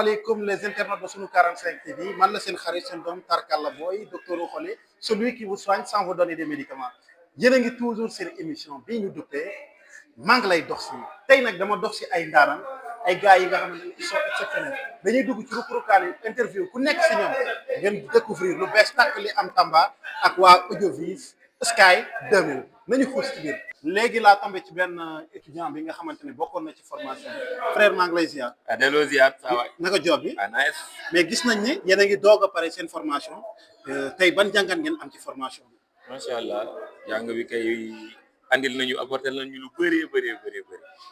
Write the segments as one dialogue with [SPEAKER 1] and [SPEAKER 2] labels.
[SPEAKER 1] asalaamaaleykum les internautes de Sunu 45 TV man la seen xarit seen doom Tarkalla Boy docteur Okhole celui qui vous soigne sans vous donner des médicaments yéen a ngi toujours seen émission bii ñu duppee maa ngi lay dox si tey nag dama dox si ay ndaanaan ay gars yi nga xamante ne ils sont exceptionnels dañuy dugg ci ruq-ruqaan yi interview ku nekk si ñoom ngeen découvrir lu bees tàkk li am Tamba ak waa Audiovis Sky 2000 nañu xuus ci biir. léegi laa tombé ci benn étudiant bi nga xamante ne bokkoon na ci formation bi frère maa ngi lay ziar.
[SPEAKER 2] delloo ziar saa waay.
[SPEAKER 1] naka job bi.
[SPEAKER 2] nice.
[SPEAKER 1] mais gis nañ ni yéen a ngi doog a pare seen formation tey ban jàngat ngeen am ci formation bi.
[SPEAKER 2] macha allah jàng bi kay andil nañu apporter nañu lu bëree bëri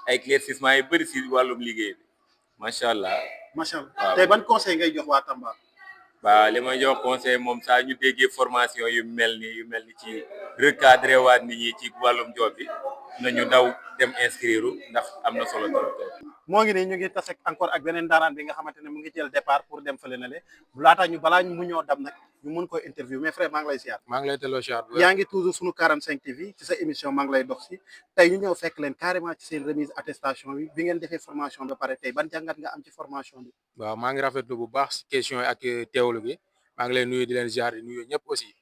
[SPEAKER 2] ay éclaircissement yu bëri si wàllum liggéey bi macha allah.
[SPEAKER 1] macha allah
[SPEAKER 2] waaw.
[SPEAKER 1] tey ban conseil ngay jox waa Tamba.
[SPEAKER 2] waaw li may jox conseil moom saa ñu déggee formation yu mel ni ci recadré waat nit ñi ci wàllum job bi nañu daw dem inscrire ndax am na solo trop.
[SPEAKER 1] moo ngi nii ñu ngi tase encore ak beneen ndaanaan bi nga xamante ne mu ngi jël départ pour dem fële na le laata ñu balaa ñu mu ñoo dam nag ñu mun koy interview mais frère maa ngi lay ziar.
[SPEAKER 3] maa ngi lay delloo ziar.
[SPEAKER 1] yaa ngi toujours sunu 45 TV ci sa émission maa ngi lay dox si tey ñu ñëw fekk leen carrément ci seen remise attestation bi ngeen defee formation ba pare tey ban jàngat nga am ci formation bi.
[SPEAKER 3] waaw maa ngi rafetlu bu baax si question yi ak teewlu bi maa ngi lay nuyu di leen ziar di nuyu ñëpp aussi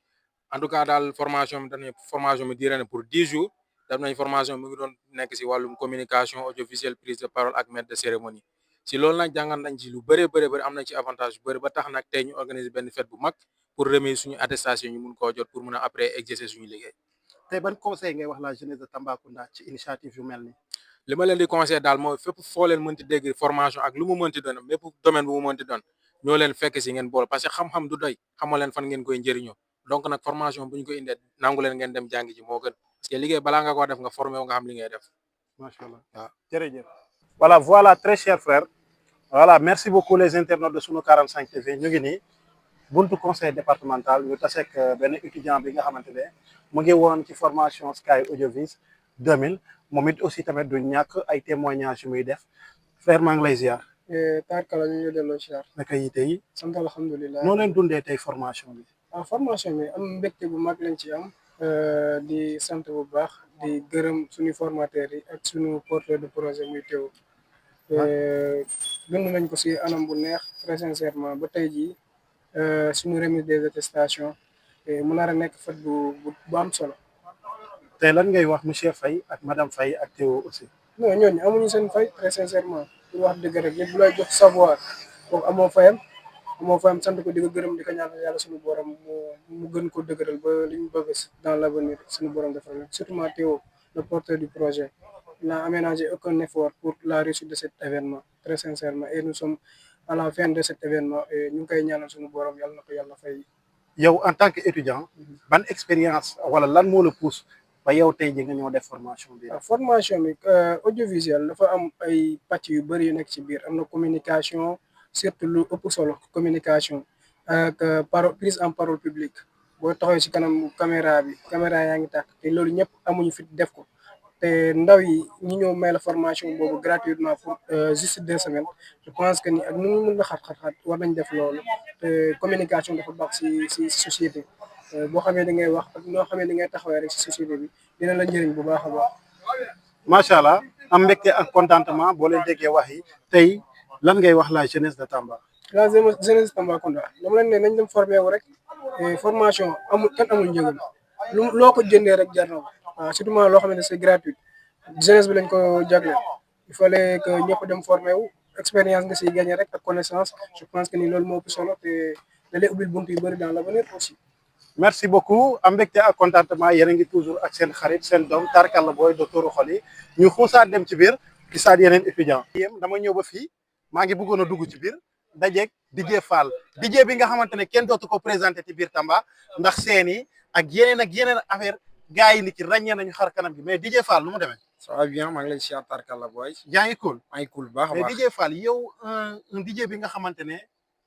[SPEAKER 3] en tout cas daal formation bi duré na pour 10 jours def nañ formation mu ngi doon nekk si wàllum communication audiovisuelle prise de parole ak maître de cérémonie si loolu nag jàngat nañ ci lu bëri am nañ ci avantage bu bëri ba tax nag tey ñu organiser benn fête bu mag pour remise suñu attestation ñu mun koo jot pour mun a après exercer suñu liggéey.
[SPEAKER 1] tey ban conseil ngay wax la jeunesse de Tambacounda ci initiative yu mel nii.
[SPEAKER 3] li ma leen di conseil daal mooy fépp foo leen mënti dégg formation ak lu mu mënti doon mépp domaine bu mu mënti doon ñoo leen fekk si ngeen bool parce que xam-xam du doy xamoo leen fan ngeen koy njëriñoo donc nag formation bu ñu ko indee nangu leen ngeen dem jàngi ji moo gën parce que liggéey balaa nga ko def nga formé wu nga xam li ngay def.
[SPEAKER 1] macha allah
[SPEAKER 3] waaw
[SPEAKER 1] jërëjëf. voilà très cher frère. voilà merci beaucoup les internautes de Sunu 45 TV ñu ngi nii buntu conseil départemental ñu taseek benn étudiant bi nga xamante ne mu ngi woon ci formation Sky Audiovis 2000 moom it aussi tamit du ñàkk ay témoignages yu muy def frère maa ngi lay ziar.
[SPEAKER 4] Tarkalla ñu ngi delloo ziar.
[SPEAKER 1] naka yi tey.
[SPEAKER 4] sant alhamdulilah.
[SPEAKER 1] noo leen dundee tey formation bi.
[SPEAKER 4] formation bi am mbégte bu mag lañ ci am. di sant bu baax di gërëm suñu formateurs yi ak suñu porteur de projet muy teew. dund nañ ko si anam bu neex très sincèrement ba tey jii suñu remise des attestations mu nar a nekk fët bu am solo.
[SPEAKER 1] tey lan ngay wax monsieur Faye ak madame Faye ak Théo aussi.
[SPEAKER 4] non ñooñu amuñu seen fay très sincèrement pour wax dëgg rek nit bu lay jox savoir kooku amoo fayam sant ko di ko gërëm di ko ñaanal yàlla suñu borom mu gën ko dëgëral ba li ñu bëgg dans l' avenir suñu borom defal na surtout Théo le porteur du projet il n'a aménagé aucun effort pour la réussite de cet événement très sincèrement et nous sommes à la fin de cet événement et ñu ngi koy ñaanal suñu borom yàlla na ko yàlla fay.
[SPEAKER 1] yow en tant que étudiant ban expérience wala lan moo la pousse ba yow tey ji nga ñëw def formation bi.
[SPEAKER 4] formation bi audiovisuel dafa am ay pàcc yu bëri yu nekk ci biir am na communication surtout lu ëpp solo communication ak prise en parole publique boo taxawee ci kanam caméra yaa ngi tàkk te loolu ñëpp amuñu fit def ko te ndaw yi ñi ñëw may la formation boobu gratuitement pour juste 2 semaines je pense que ni ak nu mu mën a xat war nañ def loolu te communication dafa baax ci société. boo xamee da ngay wax ak noo xamee da ngay taxawee rek ci société bi dina la njëriñ bu baax a baax.
[SPEAKER 1] macha allah am mbégte ak contentement boo leen déggee wax yi tey lan ngay wax la jeunesse de Tamba.
[SPEAKER 4] la jeunesse de Tambacounda dama leen ne nañ dem formé wu rek formation kenn amul njëgam loo ko jëndee rek jar na ko waaw surtout loo xam ne c'est gratuit jeunesse bi lañ ko jagleel il fallait que ñëpp dem formé wu expérience nga siy gagné rek ak connaissance je pense que ni loolu moo ëpp solo te da lay ubbil bunt yu bëri dans l'avenir aussi.
[SPEAKER 1] merci beaucoup am mbégte ak contentement yéen a ngi toujours ak seen xarit seen doom Tarkalla Boy docteur Okhole ñu xuusaat dem ci biir gisaat yeneen étudiant dama ñëw ba fii maa ngi bëggoon a dugg ci biir dajeeg DJ Fall DJ bi nga xamante ne kenn dootu ko présenté ci biir Tamba ndax seen yi ak yeneen affaire gars yi ni ki ràññee nañu xar kanam gi mais DJ Fall nu mu demee.
[SPEAKER 5] ça va bien maa ngi lay siyaar Tarkalla Boy.
[SPEAKER 1] yaa ngi cool.
[SPEAKER 5] maa ngi cool baax a baax
[SPEAKER 1] mais DJ Fall yow un DJ bi nga xamante ne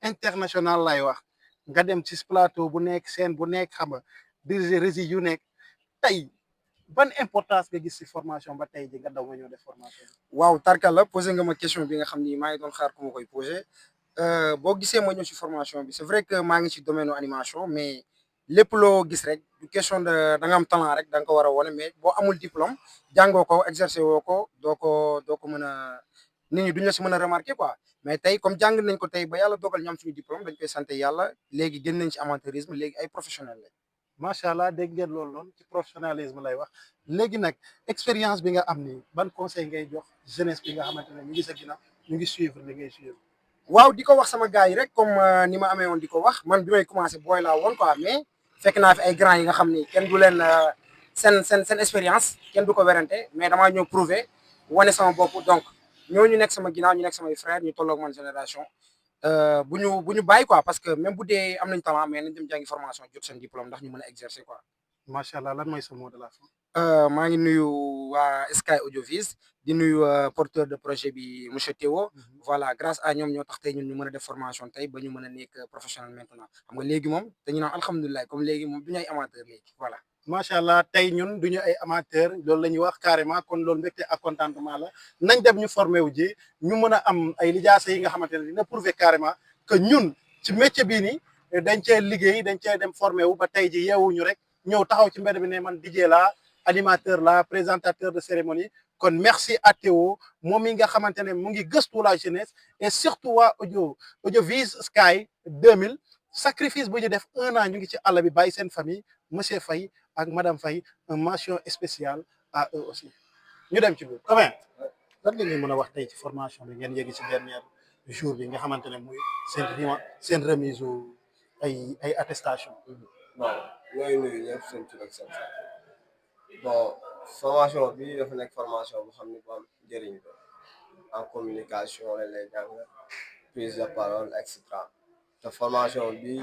[SPEAKER 1] international lay wax. nga dem ci plateau bu nekk scène bu nekk xam nga diriger régie yu nekk tey ban importance nga gis ci formation ba tey ji nga daw nga ñëw def formation.
[SPEAKER 5] waaw Tarkalla posé nga ma question bi nga xam ni maa ngi doon xaar ku ma koy posé boo gisee ma ñëw ci formation bi c'est vrai que maa ngi ci domaine animation mais lépp loo gis rek du question de da nga am talent rek da nga ko war a wone mais boo amul diplôme jàngoo ko exercer woo ko doo ko mën a nit ñi duñ la si mën a remarquer quoi mais tey comme jàng nañ ko tey ba yàlla dogal ñu am suñu diplôme dañ koy sant yàlla léegi génn nañ ci amateurisme léegi ay professionnel lañ.
[SPEAKER 1] macha allah dégg ngeen loolu noonu ci professionnalisme lay wax léegi nag expérience bi nga am ni ban conseil ngay jox jeunesse bi nga xamante ne ñu ngi sa ginnaaw ñu ngi suivre li ngay suivre.
[SPEAKER 5] waaw di ko wax sama gars yi rek comme ni ma amee woon di ko wax man bi may commencé booy laa woon quoi mais fekk naa fi ay grands yi nga xam ni kenn du leen seen expérience kenn du ko werante mais damaa ñëw prouver wane sama bopp donc ñooñu nekk sama ginnaaw ñu nekk samay frères ñu tolloog man génération bu ñu bàyyi quoi parce que même bu dee am nañ talent mais nañ dem jàngi formation jot seen diplôme ndax ñu mën a exercer quoi.
[SPEAKER 1] macha allah lan mooy sa mot de la fin.
[SPEAKER 5] maa ngi nuyu waa Sky Audiovis di nuyu porteur de projet bi monsieur Théo. voilà grâce à ñoom ñoo tax tey ñun ñu mën a def formation tey ba ñu mën a nekk professionnel maintenant xam nga léegi moom dañu naan alhamdulilah comme léegi moom du ñu ay amateur léegi voilà.
[SPEAKER 1] macha allah tey ñun du ñu ay amateur loolu la ñuy wax carrément kon loolu mbégte ak contentement la nañ dem ñu formé wu ji ñu mën a am ay lijaasa yi nga xamante ne dina prouver carrément que ñun ci métier bii nii dañ cee liggéey dañ cee dem formé wu ba tey ji yeewuñu rek ñëw taxaw ci mbedd bi ne man DJ la animateur la présentateur de cérémonie kon merci à Théo moom mi nga xamante ne mu ngi gëstu la jeunesse et surtout waa Audiovis Sky 2000 sacrifice bu ñu def 1 an ñu ngi ci àll bi bàyyi seen famille monsieur Faye ak madame Faye une mention spéciale à eux aussi ñu dem ci biir quand même lan nga ñu mën a wax tey ci formation bi ngeen yegg ci dernier jour bi nga xamante ne muy seen remise ay attestation.
[SPEAKER 6] bon ñooy nuyu ñëpp seen tur ak seen sant bon formation bi dafa nekk formation bu xam ne bu am njëriñ la en communication la lay jàng prise de parole et cetera te formation bi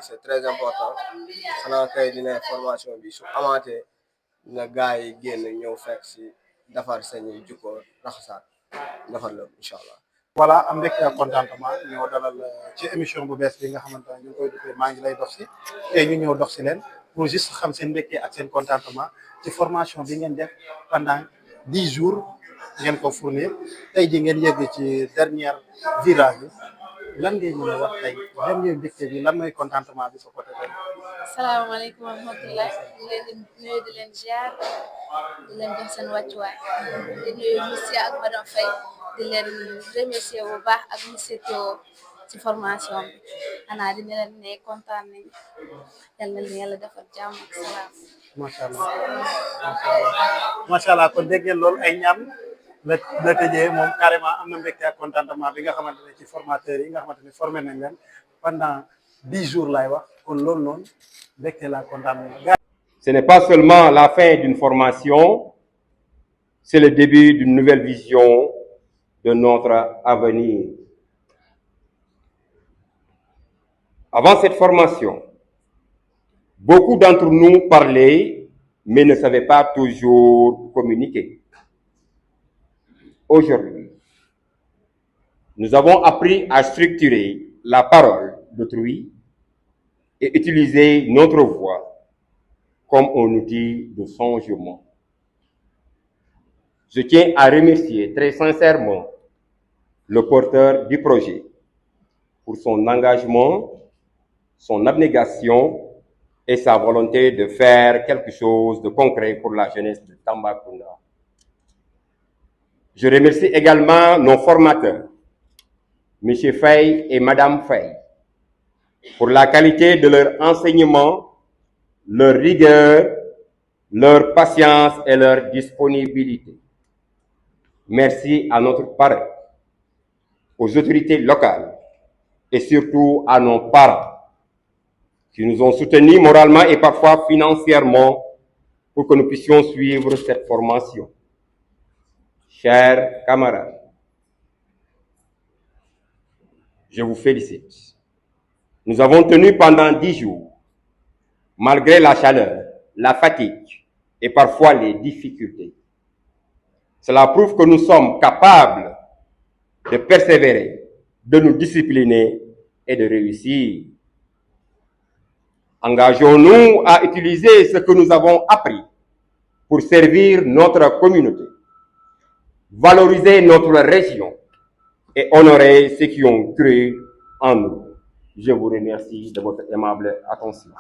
[SPEAKER 6] c'est très important xanaa kay dina formation bi su amaatee na gars yi génn ñëw fekk si defar seen jukko raxasaat defar la incha allah.
[SPEAKER 1] voilà am mbégte ak contentement ñoo dalal ci émission bu bees bi nga xamante ne ñu ngi koy duppee maa ngi lay dox si tey ñu ñëw dox si leen pour juste xam seen mbégte ak seen contentement ci formation bi ngeen def pendant 10 jours ngeen ko fournir tey ji ngeen yegg ci dernier virage bi lan ngay mën a wax tey lan ngay mbégte bi lan mooy contentement bi sa côté tey.
[SPEAKER 7] salaamaaleykum wa rahmatulah di leen di nuyu di leen ziar di leen jox seen wàccuwaay di nuyu monsieur ak madame Faye di leen remercier bu baax ak monsieur Théo ci formation bi xanaa di leen ne kontaan nañu yal na leen yàlla defal jàmm ak salaam.
[SPEAKER 1] macha allah macha allah kon dégg ngeen loolu ay ñaan la tëjee moom carrément am na mbégte ak contentement bi nga xamante ne ci formateurs yi nga xamante ne formé nañ leen pendant 10 jours laay wax kon loolu noonu mbégte la contentement.
[SPEAKER 8] Ce n'est pas seulement la fin d'une formation, c'est le début d'une nouvelle vision de notre avenir. Avant cette formation, beaucoup d'entre nous parlaient, mais ne savaient pas toujours communiquer. Aujourd'hui, nous avons appris à structurer la parole d'autrui et utiliser notre voix comme un outil de changement. Je tiens à remercier très sincèrement le porteur du projet pour son engagement, son abnégation et sa volonté de faire quelque chose de concret pour la jeunesse de Tambacounda. Je remercie également nos formateurs, M. Faye et Mme Faye, pour la qualité de leur enseignement, leur rigueur, leur patience et leur disponibilité. Merci à notre parrain, aux autorités locales et surtout à nos parents qui nous ont soutenus moralement et parfois financièrement pour que nous puissions suivre cette formation. Chers camarades, je vous félicite. Nous avons tenu pendant 10 jours, malgré la chaleur, la fatigue et parfois les difficultés. Cela prouve que nous sommes capables de persévérer, de nous discipliner et de réussir. Engageons-nous à utiliser ce que nous avons appris pour servir notre communauté, valoriser notre région et honorer ceux qui ont cru en nous. Je vous remercie de votre aimable attention.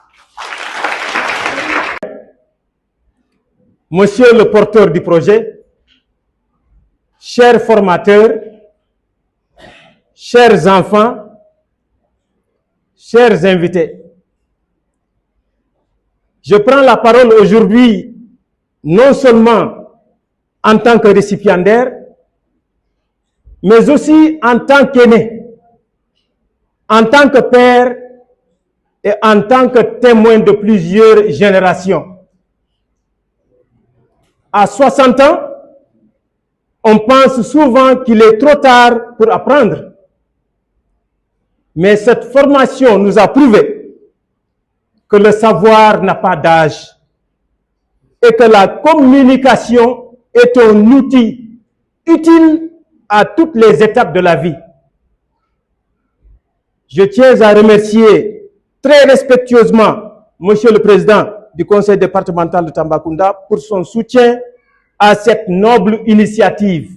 [SPEAKER 9] Monsieur le porteur du projet, chers formateurs, chers enfants, chers invités, je prends la parole aujourd'hui non seulement en tant que récipiendaire, mais aussi en tant qu'aîné, en tant que père et en tant que témoin de plusieurs générations. À 60 ans, on pense souvent qu'il est trop tard pour apprendre. Mais cette formation nous a prouvé que le savoir n'a pas d'âge et que la communication est un outil utile à toutes les étapes de la vie. Je tiens à remercier très respectueusement Monsieur le Président du Conseil départemental de Tambacounda pour son soutien à cette noble initiative.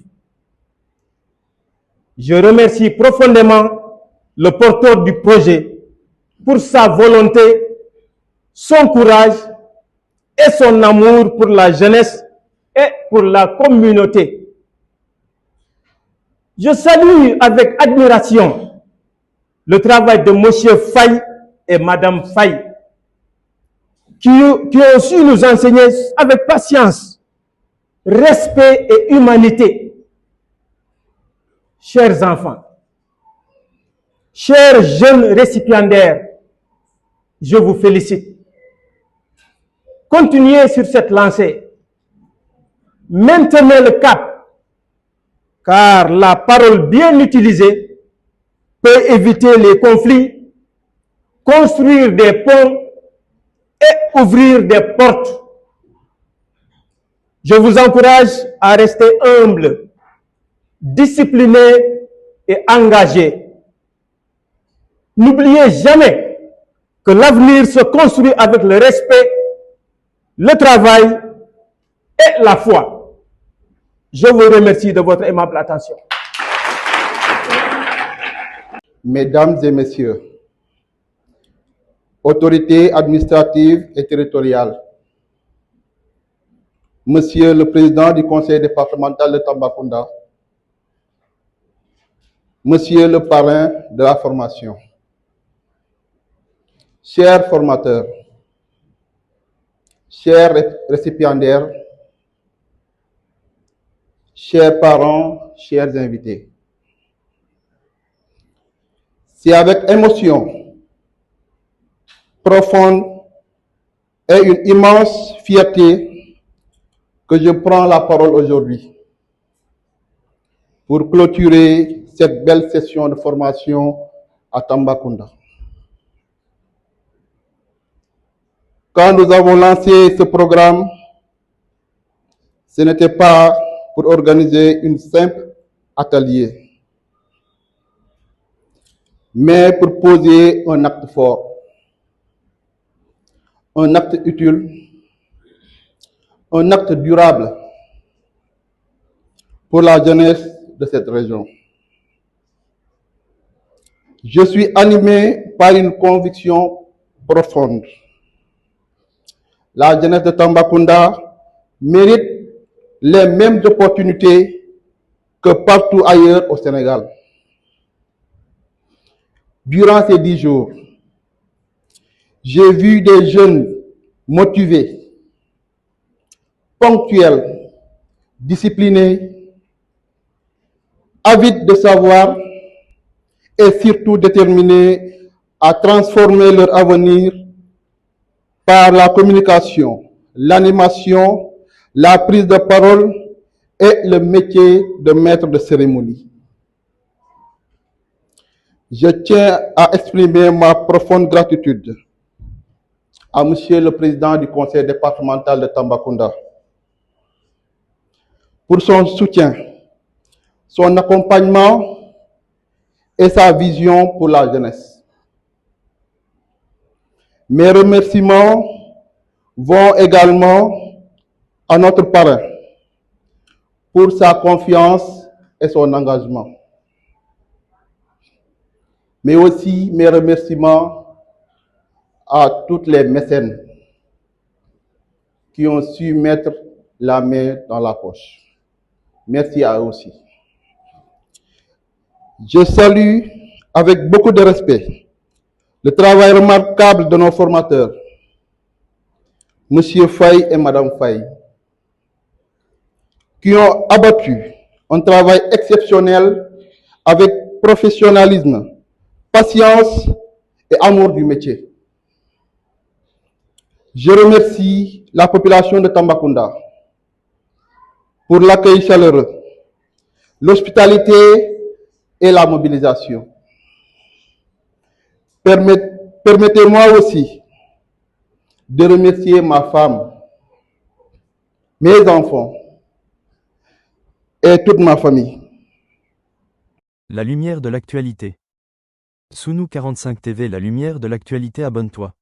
[SPEAKER 9] Je remercie profondément le porteur du projet pour sa volonté, son courage et son amour pour la jeunesse et pour la communauté. Je salue avec admiration le travail de M. Faye et Mme Faye, qui ont su nous enseigner avec patience, respect et humanité. Chers enfants, chers jeunes récipiendaires, je vous félicite. Continuez sur cette lancée. Maintenez le cap, car la parole bien utilisée peut éviter les conflits, construire des ponts et ouvrir des portes. Je vous encourage à rester humble, discipliné et engagé. N'oubliez jamais que l'avenir se construit avec le respect, le travail et la foi. Je vous remercie de votre aimable attention.
[SPEAKER 10] Mesdames et messieurs, autorités administratives et territoriales, Monsieur le Président du Conseil départemental de Tambacounda, Monsieur le parrain de la formation, chers formateurs, chers récipiendaires, chers parents, chers invités, c'est avec émotion profonde et une immense fierté que je prends la parole aujourd'hui pour clôturer cette belle session de formation à Tambacounda. Quand nous avons lancé ce programme, ce n'était pas pour organiser une simple atelier, mais pour poser un acte fort, un acte utile, un acte durable pour la jeunesse de cette région. Je suis animé par une conviction profonde. La jeunesse de Tambacounda mérite les mêmes opportunités que partout ailleurs au Sénégal. Durant ces 10 jours, j'ai vu des jeunes motivés, ponctuels, disciplinés, avides de savoir et surtout déterminés à transformer leur avenir par la communication, l'animation, la prise de parole et le métier de maître de cérémonie. Je tiens à exprimer ma profonde gratitude à Monsieur le Président du Conseil départemental de Tambacounda pour son soutien, son accompagnement et sa vision pour la jeunesse. Mes remerciements vont également à notre parrain pour sa confiance et son engagement. Mais aussi mes remerciements à toutes les mécènes qui ont su mettre la main dans la poche. Merci à eux aussi. Je salue avec beaucoup de respect le travail remarquable de nos formateurs, Monsieur Faye et Madame Faye, qui ont abattu un travail exceptionnel avec professionnalisme, patience et amour du métier. Je remercie la population de Tambacounda pour l'accueil chaleureux, l'hospitalité et la mobilisation. Permettez-moi aussi de remercier ma femme, mes enfants et toute ma famille.
[SPEAKER 11] La lumière de l'actualité. Sounou 45 TV, la lumière de l'actualité, abonne-toi.